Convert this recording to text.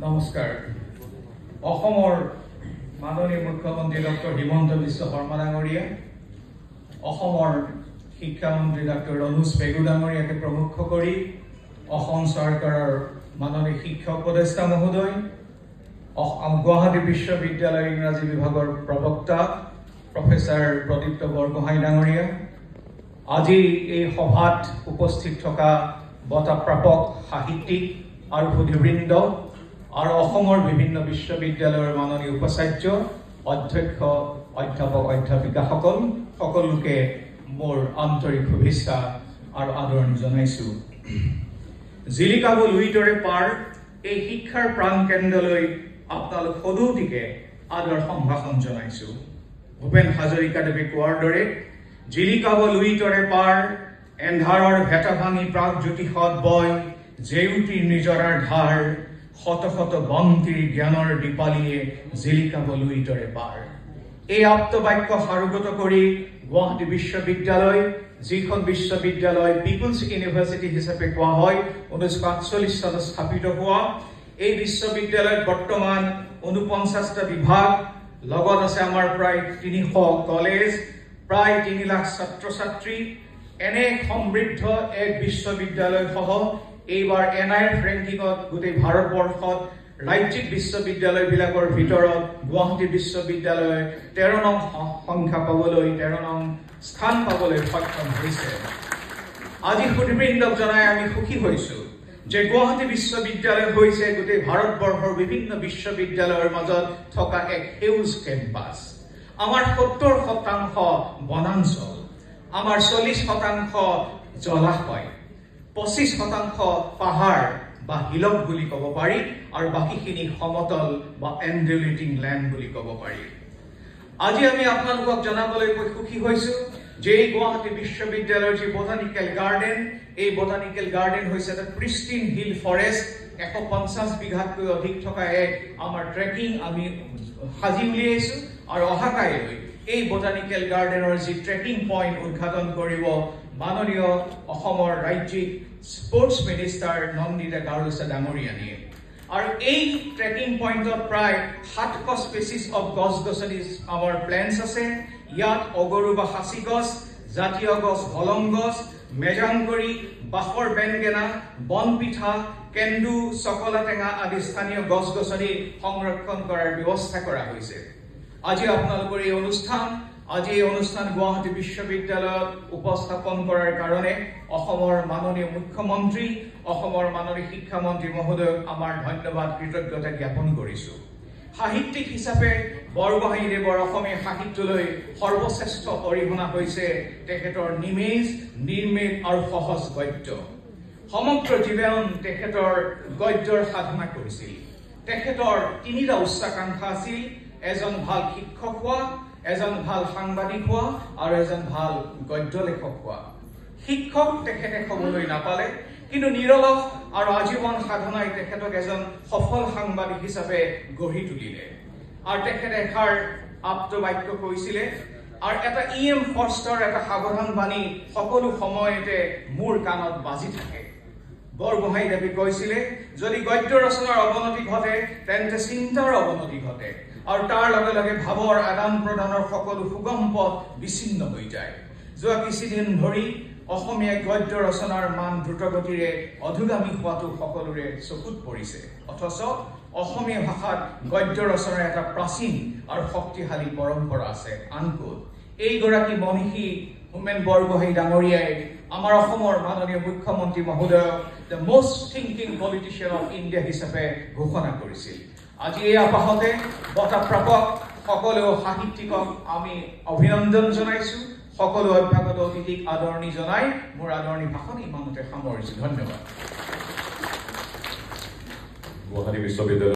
নমস্কাৰ অসমৰ মাননীয় মুখ্যমন্ত্ৰী ডক্টৰ হিমন্ত বিশ্ব শৰ্মা ডাঙৰীয়া অসমৰ শিক্ষামন্ত্ৰী ডক্টৰ অনুজ পেগু ডাঙৰীয়াকে প্ৰমুখ কৰি অসম চৰকাৰৰ মাননীয় শিক্ষা উপদেষ্টা মহোদয় গুৱাহাটী বিশ্ববিদ্যালয় ইংৰাজী বিভাগৰ প্ৰবক্তা প্ৰফেসৰ প্ৰদীপ্ত বৰগোহাঁই ডাঙৰীয়া আজি এই সভাত উপস্থিত থকা বঁটা প্ৰাপক সাহিত্যিক আৰু সুধীবৃন্দ আৰু অসমৰ বিভিন্ন বিশ্ববিদ্যালয়ৰ মাননীয় উপাচাৰ্য অধ্যক্ষ অধ্যাপক অধ্যাপিকাসকল সকলোকে মোৰ আন্তৰিক শুভেচ্ছা আৰু আদৰণি জনাইছো। জিলিকাব লুইতৰে পাৰ এই শিক্ষাৰ প্ৰাণ কেন্দ্ৰলৈ আপোনালোক সদৌতিকে আদৰ সম্ভাষণ জনাইছো। ভূপেন হাজৰিকাদেৱে কোৱাৰ দৰে জিলিকাব লুইতৰে পাৰ এন্ধাৰৰ ভেটা ভাঙি প্ৰাগজ্যোতিষত বয় জেউতিৰ নিজৰাৰ ধাৰ শত শত বন্তিৰ জ্ঞানৰ দীপালীয়ে জিলিকাব লুইতৰে পাৰ। এই আপ্তবাক্য সাৰোগত কৰি গুৱাহাটী বিশ্ববিদ্যালয় যিখন বিশ্ববিদ্যালয় পিপলছ ইউনিভাৰ্চিটি হিচাপে কোৱা হয় 1948 চনত স্থাপিত হোৱা এই বিশ্ববিদ্যালয়ত বৰ্তমান 49টা বিভাগ লগত আছে আমাৰ প্ৰায় 300 কলেজ প্ৰায় 3 লাখ ছাত্ৰ ছাত্ৰী এনে সমৃদ্ধ এক বিশ্ববিদ্যালয় সহ এইবাৰ NIRF ৰেংকিংত গোটেই ভাৰতবৰ্ষত ৰাজ্যিক বিশ্ববিদ্যালয়বিলাকৰ ভিতৰত গুৱাহাটী বিশ্ববিদ্যালয় 13 নং সংখ্যা পাবলৈ 13 নং স্থান পাবলৈ সক্ষম হৈছে। আজি সুধীবৃন্দক জনাই আমি সুখী হৈছো যে গুৱাহাটী বিশ্ববিদ্যালয় হৈছে গোটেই ভাৰতবৰ্ষৰ বিভিন্ন বিশ্ববিদ্যালয়ৰ মাজত থকা এক সেউজ কেম্পাছ। আমাৰ 70% বনাঞ্চল, আমাৰ 40% জলাশয়, 25% পাহাৰ বা হিলক বুলি ক'ব পাৰি আৰু বাকীখিনি সমতল বা এন্ডুলেটিং ল্যান্ড বুলি ক'ব পাৰি। আজি আমি আপোনালোকক জনাবলৈ সুখী হৈছো যে গুৱাহাটী বিশ্ববিদ্যালয়ৰ যি বটানিকেল গাৰ্ডেন এই বটানিকেল গাৰ্ডেন হৈছে এটা প্ৰিষ্টিন হিল ফৰেষ্ট 150 বিঘাতকৈ অধিক থকা এক আমাৰ ট্ৰেকিং আমি সাজি উলিয়াইছো আৰু অহাকাইলৈ এই বটানিকেল গাৰ্ডেনৰ যি ট্ৰেকিং পইণ্ট উদ্ঘাটন কৰিব মাননীয় অসমৰ ৰাজ্যিক স্পৰ্টছ মিনিষ্টাৰ নন্দিতা গাৰুছা ডাঙৰীয়ানীয়ে। আৰু এই ট্ৰেকিং পইণ্টত প্ৰায় 700 স্পেচিছ অফ গছ-গছনি আমাৰ প্লেন্টছ আছে। ইয়াত অগৰু বা সাঁচি গছ, জাতীয় গছ হলং গছ, মেজাংকৰি, বাখৰ বেনগেনা, বনপিঠা, কেন্দু, চকলা টেঙা আদি স্থানীয় গছ-গছনি সংৰক্ষণ কৰাৰ ব্যৱস্থা কৰা হৈছে। আজি আপোনালোকৰ এই অনুষ্ঠান গুৱাহাটী বিশ্ববিদ্যালয়ত উপস্থাপন কৰাৰ কাৰণে অসমৰ মাননীয় মুখ্যমন্ত্ৰী অসমৰ মাননীয় শিক্ষামন্ত্ৰী মহোদয়ক আমাৰ ধন্যবাদ কৃতজ্ঞতা জ্ঞাপন কৰিছো। সাহিত্যিক হিচাপে বৰগোহাঁইদেৱৰ অসমীয়া সাহিত্যলৈ সৰ্বশ্ৰেষ্ঠ অৰিহণা হৈছে তেখেতৰ নিমেজ নিৰ্মেল আৰু সহজ গদ্য। সমগ্ৰ জীৱন তেখেতৰ গদ্যৰ সাধনা কৰিছিল। তেখেতৰ 3টা উচ্চাকাংক্ষা আছিল, এজন ভাল শিক্ষক হোৱা, এজন ভাল সাংবাদিক হোৱা আৰু এজন ভাল গদ্য লেখক হোৱা। শিক্ষক তেখেতে হ'বলৈ নাপালে, কিন্তু নিৰলস আৰু আজীৱন সাধনাই তেখেতক এজন সফল সাংবাদিক হিচাপে গঢ়ি তুলিলে। আৰু তেখেতে এষাৰ আপ্তবাক্য কৈছিলে আৰু এটা EM ফৰ্ষ্টৰ এটা সাৱধান বাণী সকলো সময়তে মোৰ কাণত বাজি থাকে। বৰগোহাঁইদেৱে কৈছিলে যদি গদ্য ৰচনাৰ অৱনতি ঘটে তেন্তে চিন্তাৰ অৱনতি ঘটে আৰু তাৰ লগে লগে ভাৱৰ আদান প্ৰদানৰ সকলো সুগম পথ বিচ্ছিন্ন হৈ যায়। যোৱা কিছুদিন ধৰি অসমীয়া গদ্য ৰচনাৰ মান দ্ৰুতগতিৰে অধোগামী হোৱাটো সকলোৰে চকুত পৰিছে। অথচ অসমীয়া ভাষাত গদ্য ৰচনাৰ এটা প্ৰাচীন আৰু শক্তিশালী পৰম্পৰা আছে। আনকোট এইগৰাকী মনীষী হোমেন বৰগোহাঁই ডাঙৰীয়াই আমাৰ অসমৰ মাননীয় মুখ্যমন্ত্ৰী মহোদয়ক the most thinking politician of India হিচাপে ঘোষণা কৰিছিল। আজি এই আপাহতে বঁটা প্ৰাপক সকলো সাহিত্যিকক আমি অভিনন্দন জনাইছো। সকলো অভ্যাগত অতিথিক আদৰণি জনাই মোৰ আদৰণি ভাষণ ইমানতে সামৰিছো। ধন্যবাদ। গুৱাহাটী বিশ্ববিদ্যালয়